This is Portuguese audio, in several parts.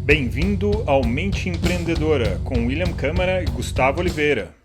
Bem-vindo ao Mente Empreendedora, com William Câmara e Gustavo Oliveira.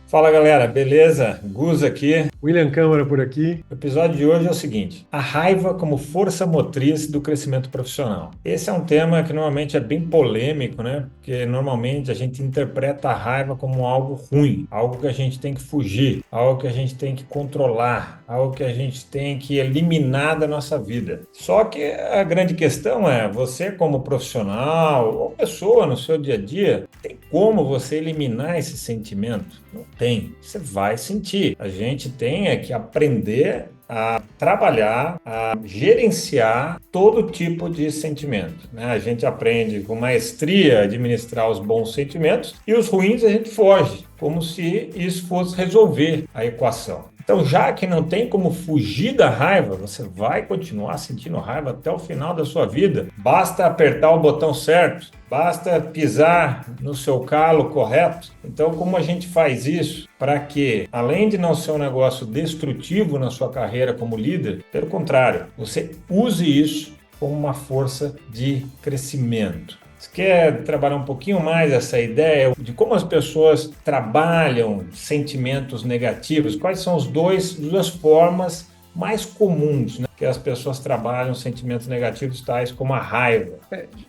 Fala galera, beleza? Gus aqui. William Câmara por aqui. O episódio de hoje é o seguinte: a raiva como força motriz do crescimento profissional. Esse é um tema que normalmente é bem polêmico, né? Porque normalmente a gente interpreta a raiva como algo ruim, algo que a gente tem que fugir, algo que a gente tem que controlar, algo que a gente tem que eliminar da nossa vida. Só que a grande questão é, você como profissional ou pessoa no seu dia a dia, tem como você eliminar esse sentimento? Não tem. Você vai sentir. A gente tem que aprender a trabalhar, a gerenciar todo tipo de sentimento, né? A gente aprende com maestria a administrar os bons sentimentos e os ruins a gente foge, como se isso fosse resolver a equação. Então, já que não tem como fugir da raiva, você vai continuar sentindo raiva até o final da sua vida. Basta apertar o botão certo, basta pisar no seu calo correto. Então, como a gente faz isso para que, além de não ser um negócio destrutivo na sua carreira como líder, pelo contrário, você use isso como uma força de crescimento? Você quer trabalhar um pouquinho mais essa ideia de como as pessoas trabalham sentimentos negativos? Quais são as duas formas mais comuns, né, que as pessoas trabalham sentimentos negativos, tais como a raiva?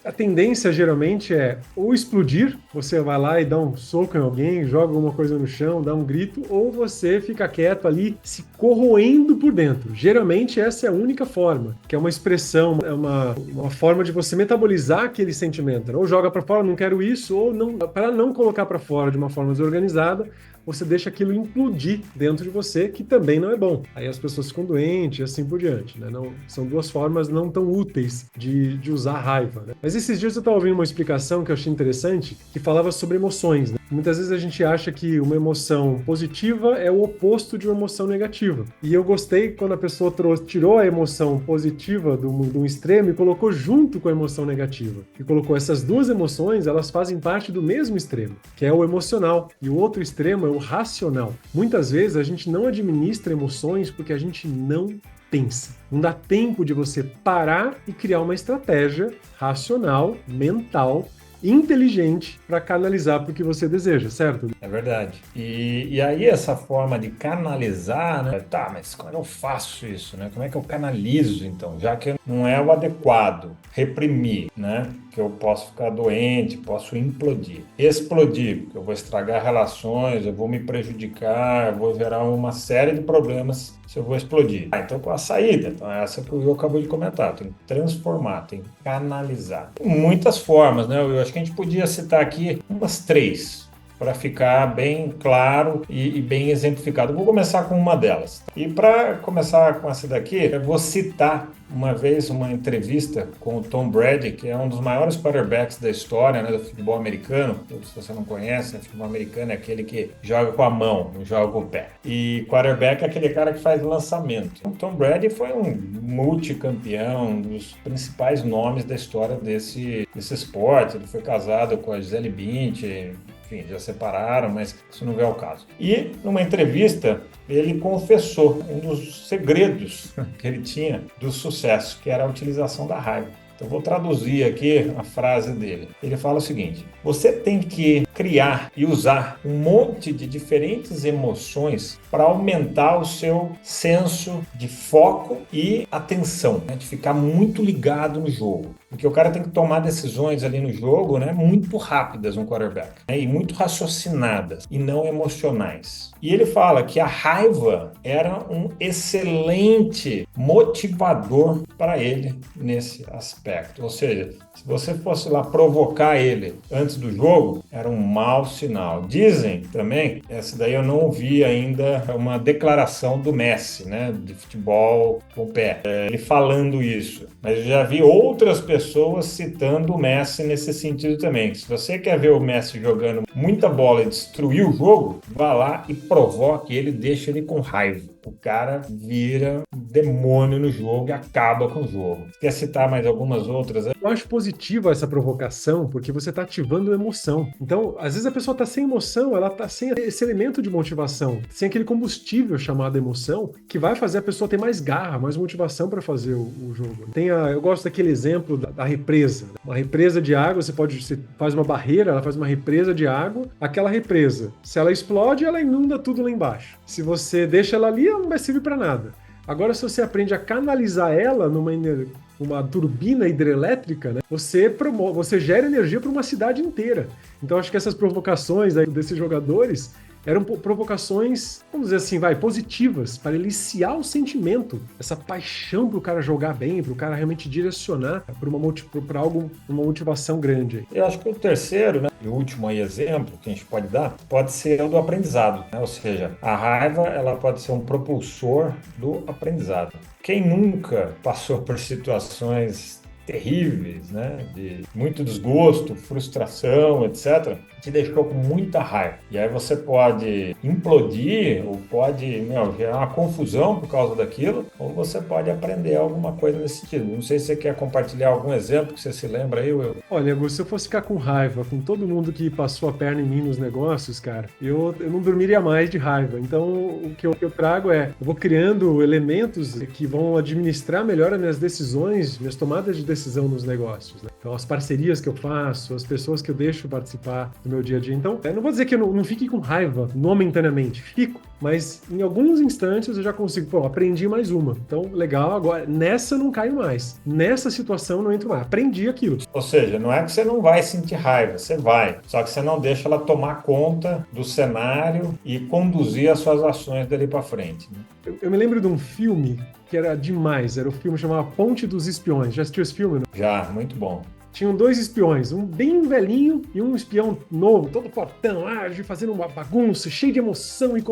A tendência geralmente é ou explodir, você vai lá e dá um soco em alguém, joga alguma coisa no chão, dá um grito, ou você fica quieto ali, se corroendo por dentro. Geralmente essa é a única forma, que é uma expressão, é uma forma de você metabolizar aquele sentimento, né? Ou joga para fora, não quero isso, ou não, para não colocar para fora de uma forma desorganizada, você deixa aquilo implodir dentro de você, que também não é bom. Aí as pessoas ficam doentes e assim por diante, né? Não, são duas formas não tão úteis de usar raiva, né? Mas esses dias eu estava ouvindo uma explicação que eu achei interessante, que falava sobre emoções, né? Muitas vezes a gente acha que uma emoção positiva é o oposto de uma emoção negativa. E eu gostei quando a pessoa tirou a emoção positiva de um extremo e colocou junto com a emoção negativa. E colocou essas duas emoções, elas fazem parte do mesmo extremo, que é o emocional. E o outro extremo é o racional. Muitas vezes a gente não administra emoções porque a gente não pensa. Não dá tempo de você parar e criar uma estratégia racional, mental, inteligente para canalizar para o que você deseja, certo? É verdade. E aí essa forma de canalizar, né? Tá, mas como é que eu faço isso, né? Como é que eu canalizo, então? Já que não é o adequado, reprimir, né? Que eu posso ficar doente, posso implodir. Explodir, porque eu vou estragar relações, eu vou me prejudicar, eu vou gerar uma série de problemas se eu vou explodir. Então, com a saída, então essa que eu acabei de comentar, tem que transformar, tem que canalizar. Tem muitas formas, né? Eu acho que a gente podia citar aqui umas 3, para ficar bem claro e bem exemplificado. Eu vou começar com uma delas. E para começar com essa daqui, eu vou citar uma vez uma entrevista com o Tom Brady, que é um dos maiores quarterbacks da história, né, do futebol americano. Se você não conhece, né, futebol americano é aquele que joga com a mão, não joga com o pé. E quarterback é aquele cara que faz lançamento. O Tom Brady foi um multicampeão, um dos principais nomes da história desse esporte. Ele foi casado com a Gisele Bündchen. Enfim, já separaram, mas isso não é o caso. E numa entrevista, ele confessou um dos segredos que ele tinha do sucesso, que era a utilização da raiva. Então, vou traduzir aqui a frase dele. Ele fala o seguinte: você tem que criar e usar um monte de diferentes emoções para aumentar o seu senso de foco e atenção, né? De ficar muito ligado no jogo. Porque o cara tem que tomar decisões ali no jogo, né, muito rápidas no quarterback, né, e muito raciocinadas e não emocionais. E ele fala que a raiva era um excelente motivador para ele nesse aspecto. Ou seja, se você fosse lá provocar ele antes do jogo, era um mau sinal. Dizem também, essa daí eu não ouvi ainda, uma declaração do Messi, né, de futebol com o pé, ele falando isso. Mas eu já vi outras pessoas citando o Messi nesse sentido também. Se você quer ver o Messi jogando muita bola e destruir o jogo, vá lá e provoque ele, deixa ele com raiva. o cara vira um demônio no jogo e acaba com o jogo. Quer citar mais algumas outras? Eu acho positiva essa provocação, porque você está ativando emoção. Então, às vezes a pessoa está sem emoção, ela está sem esse elemento de motivação, sem aquele combustível chamado emoção, que vai fazer a pessoa ter mais garra, mais motivação para fazer o jogo. Eu gosto daquele exemplo da represa. Uma represa de água, você faz uma barreira, ela faz uma represa de água, aquela represa, se ela explode, ela inunda tudo lá embaixo. Se você deixa ela ali, ela não vai servir para nada. Agora, se você aprende a canalizar ela uma turbina hidrelétrica, né, você gera energia para uma cidade inteira. Então, acho que essas provocações aí desses jogadores eram provocações, vamos dizer assim, positivas, para eliciar o sentimento, essa paixão para o cara jogar bem, para o cara realmente direcionar para algo, uma motivação grande. Eu acho que o terceiro, né, e o último aí exemplo que a gente pode dar, pode ser o do aprendizado, né? Ou seja, a raiva ela pode ser um propulsor do aprendizado. Quem nunca passou por situações terríveis, né, de muito desgosto, frustração, etc., te deixou com muita raiva. E aí você pode implodir ou pode gerar uma confusão por causa daquilo, ou você pode aprender alguma coisa nesse sentido. Não sei se você quer compartilhar algum exemplo que você se lembra aí, Will. Olha, Augusto, se eu fosse ficar com raiva com todo mundo que passou a perna em mim nos negócios, cara, eu não dormiria mais de raiva. Então, o que eu trago eu vou criando elementos que vão administrar melhor as minhas decisões, minhas tomadas de decisão nos negócios, né? Então, as parcerias que eu faço, as pessoas que eu deixo participar do meu dia a dia. Então, eu não vou dizer que eu não fique com raiva momentaneamente, fico, mas em alguns instantes eu já consigo, aprendi mais uma. Então, legal, agora nessa eu não caio mais. Nessa situação eu não entro mais. Aprendi aquilo. Ou seja, não é que você não vai sentir raiva, você vai, só que você não deixa ela tomar conta do cenário e conduzir as suas ações dali para frente, né? Eu me lembro de um filme que era demais, era o filme chamado Ponte dos Espiões. Já assistiu esse filme? Não? Já, muito bom. Tinham dois espiões, um bem velhinho e um espião novo, todo fortão, ágil, fazendo uma bagunça, cheio de emoção e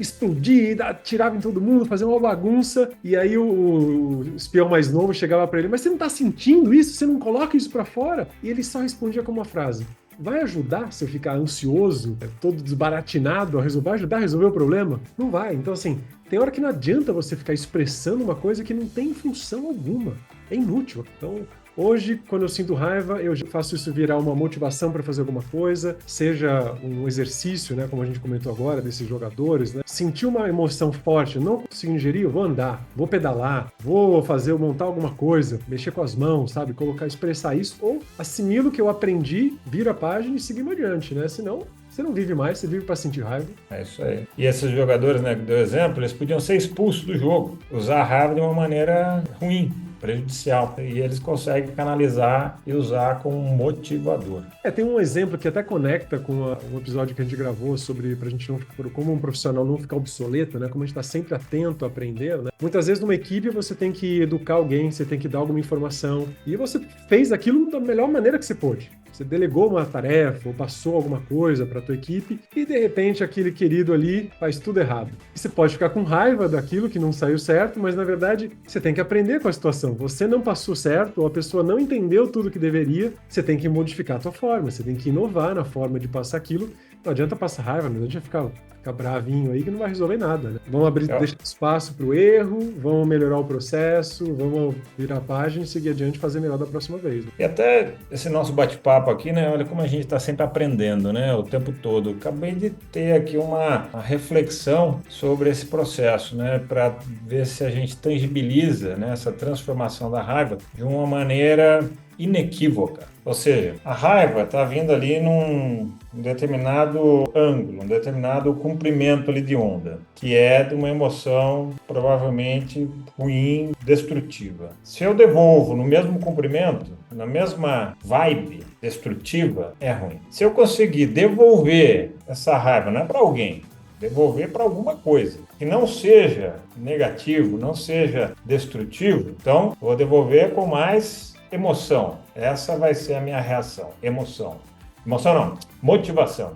explodia, atirava em todo mundo, fazia uma bagunça. E aí o espião mais novo chegava para ele, mas você não tá sentindo isso? Você não coloca isso para fora? E ele só respondia com uma frase: vai ajudar se eu ficar ansioso, todo desbaratinado, vai ajudar a resolver o problema? Não vai. Então, assim, tem hora que não adianta você ficar expressando uma coisa que não tem função alguma. É inútil. Então, hoje, quando eu sinto raiva, eu faço isso virar uma motivação para fazer alguma coisa, seja um exercício, né, como a gente comentou agora, desses jogadores, né? Sentir uma emoção forte, não consigo ingerir, eu vou andar, vou pedalar, vou montar alguma coisa, mexer com as mãos, sabe? Expressar isso, ou assimilo o que eu aprendi, viro a página e seguimos adiante, né? Senão, você não vive mais, você vive para sentir raiva. É isso aí. E esses jogadores, né, que deu exemplo, eles podiam ser expulsos do jogo, usar a raiva de uma maneira ruim, prejudicial, e eles conseguem canalizar e usar como um motivador. Tem um exemplo que até conecta com um episódio que a gente gravou pra gente não, como um profissional não ficar obsoleto, né? Como a gente está sempre atento a aprender, né? Muitas vezes numa equipe você tem que educar alguém, você tem que dar alguma informação, e você fez aquilo da melhor maneira que você pôde. Você delegou uma tarefa ou passou alguma coisa para a tua equipe e, de repente, aquele querido ali faz tudo errado. E você pode ficar com raiva daquilo que não saiu certo, mas, na verdade, você tem que aprender com a situação. Você não passou certo ou a pessoa não entendeu tudo que deveria, você tem que modificar a tua forma, você tem que inovar na forma de passar aquilo. Não adianta passar raiva, não adianta ficar bravinho aí que não vai resolver nada, né? Vamos deixar espaço para o erro, vamos melhorar o processo, vamos virar a página e seguir adiante e fazer melhor da próxima vez. Né? E até esse nosso bate-papo aqui, né? Olha como a gente está sempre aprendendo, né? O tempo todo. Acabei de ter aqui uma reflexão sobre esse processo, né? Para ver se a gente tangibiliza, né, essa transformação da raiva de uma maneira inequívoca. Ou seja, a raiva está vindo ali num determinado ângulo, um determinado comprimento ali de onda, que é de uma emoção provavelmente ruim, destrutiva. Se eu devolvo no mesmo comprimento, na mesma vibe destrutiva, é ruim. Se eu conseguir devolver essa raiva, não é para alguém, devolver para alguma coisa que não seja negativo, não seja destrutivo, então vou devolver com mais emoção. Essa vai ser a minha reação. Emoção. Emoção não. Motivação.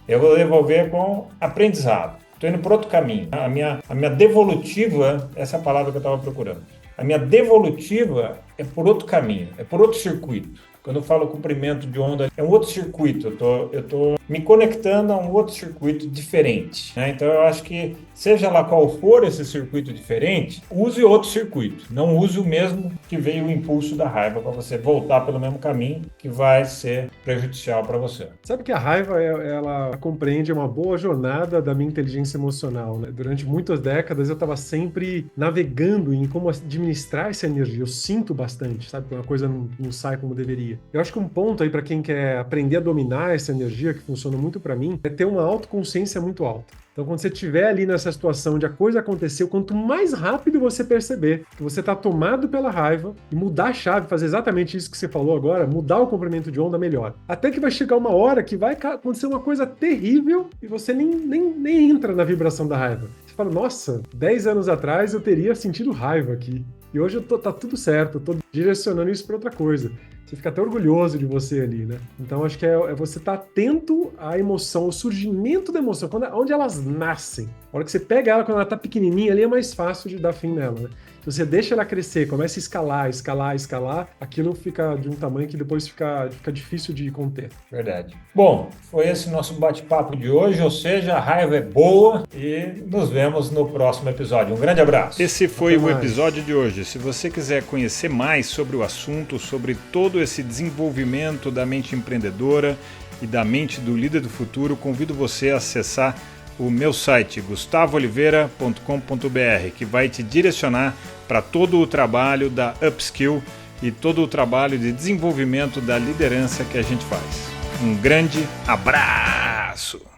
Eu vou devolver com aprendizado. Estou indo para outro caminho. A minha devolutiva, essa é a palavra que eu estava procurando. A minha devolutiva é por outro caminho, é por outro circuito. Quando eu falo comprimento de onda, é um outro circuito. Eu tô me conectando a um outro circuito diferente, né? Então eu acho que, seja lá qual for esse circuito diferente, use outro circuito. Não use o mesmo que veio o impulso da raiva para você voltar pelo mesmo caminho, que vai ser prejudicial para você. Sabe que a raiva, ela compreende uma boa jornada da minha inteligência emocional, né? Durante muitas décadas eu estava sempre navegando em como administrar essa energia. Eu sinto bastante, sabe? Quando a coisa não sai como deveria. Eu acho que um ponto aí para quem quer aprender a dominar essa energia, que funciona muito para mim, é ter uma autoconsciência muito alta. Então, quando você estiver ali nessa situação de a coisa aconteceu, quanto mais rápido você perceber que você está tomado pela raiva e mudar a chave, fazer exatamente isso que você falou agora, mudar o comprimento de onda, melhor. Até que vai chegar uma hora que vai acontecer uma coisa terrível e você nem entra na vibração da raiva. Você fala, nossa, 10 anos atrás eu teria sentido raiva aqui. E hoje tá tudo certo, eu tô direcionando isso para outra coisa. Você fica até orgulhoso de você ali, né? Então, acho que é você estar atento à emoção, ao surgimento da emoção, onde elas nascem. A hora que você pega ela, quando ela tá pequenininha, ali é mais fácil de dar fim nela, né? Se você deixa ela crescer, começa a escalar, aquilo fica de um tamanho que depois fica difícil de conter. Verdade. Bom, foi esse nosso bate-papo de hoje, ou seja, a raiva é boa e nos vemos no próximo episódio. Um grande abraço. Esse foi Até o mais. episódio de hoje. Se você quiser conhecer mais sobre o assunto, sobre todo esse desenvolvimento da mente empreendedora e da mente do líder do futuro, convido você a acessar o meu site gustavooliveira.com.br, que vai te direcionar para todo o trabalho da Upskill e todo o trabalho de desenvolvimento da liderança que a gente faz. Um grande abraço!